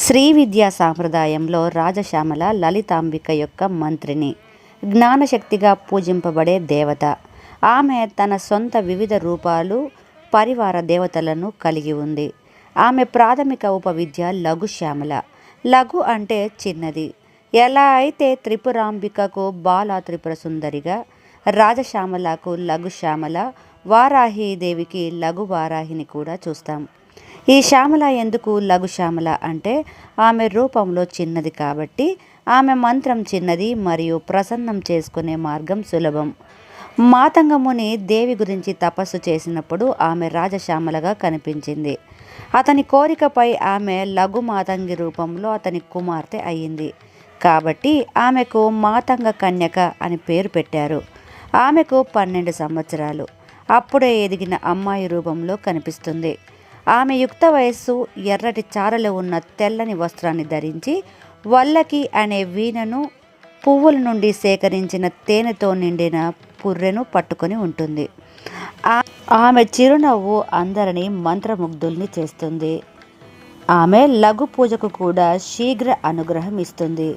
శ్రీ విద్యా సాంప్రదాయంలో రాజశ్యామల లలితాంబిక యొక్క మంత్రిని, జ్ఞానశక్తిగా పూజింపబడే దేవత. ఆమె తన సొంత వివిధ రూపాలు, పరివార దేవతలను కలిగి ఉంది. ఆమె ప్రాథమిక ఉపవిద్య లఘుశ్యామల. లఘు అంటే చిన్నది. ఎలా అయితే త్రిపురాంబికకు బాలా త్రిపుర సుందరిగా, రాజశ్యామలకు లఘుశ్యామల, వారాహీదేవికి లఘు వారాహిని కూడా చూస్తాం. ఈ శ్యామల ఎందుకు లఘుశ్యామల అంటే ఆమె రూపంలో చిన్నది కాబట్టి ఆమె మంత్రం చిన్నది మరియు ప్రసన్నం చేసుకునే మార్గం సులభం. మాతంగముని దేవి గురించి తపస్సు చేసినప్పుడు ఆమె రాజశ్యామలగా కనిపించింది. అతని కోరికపై ఆమె లఘు మాతంగి రూపంలో అతని కుమార్తె అయ్యింది. కాబట్టి ఆమెకు మాతంగ కన్యక అని పేరు పెట్టారు. ఆమెకు 12 సంవత్సరాలు. అప్పుడే ఎదిగిన అమ్మాయి రూపంలో కనిపిస్తుంది. ఆమె యుక్త వయస్సు, ఎర్రటి చారలు ఉన్న తెల్లని వస్త్రాన్ని ధరించి వల్లకి అనే వీణను, పువ్వుల నుండి సేకరించిన తేనెతో నిండిన పుర్రెను పట్టుకొని ఉంటుంది. ఆమె చిరునవ్వు అందరినీ మంత్రముగ్ధుల్ని చేస్తుంది. ఆమె లఘు పూజకు కూడా శీఘ్ర అనుగ్రహం ఇస్తుంది.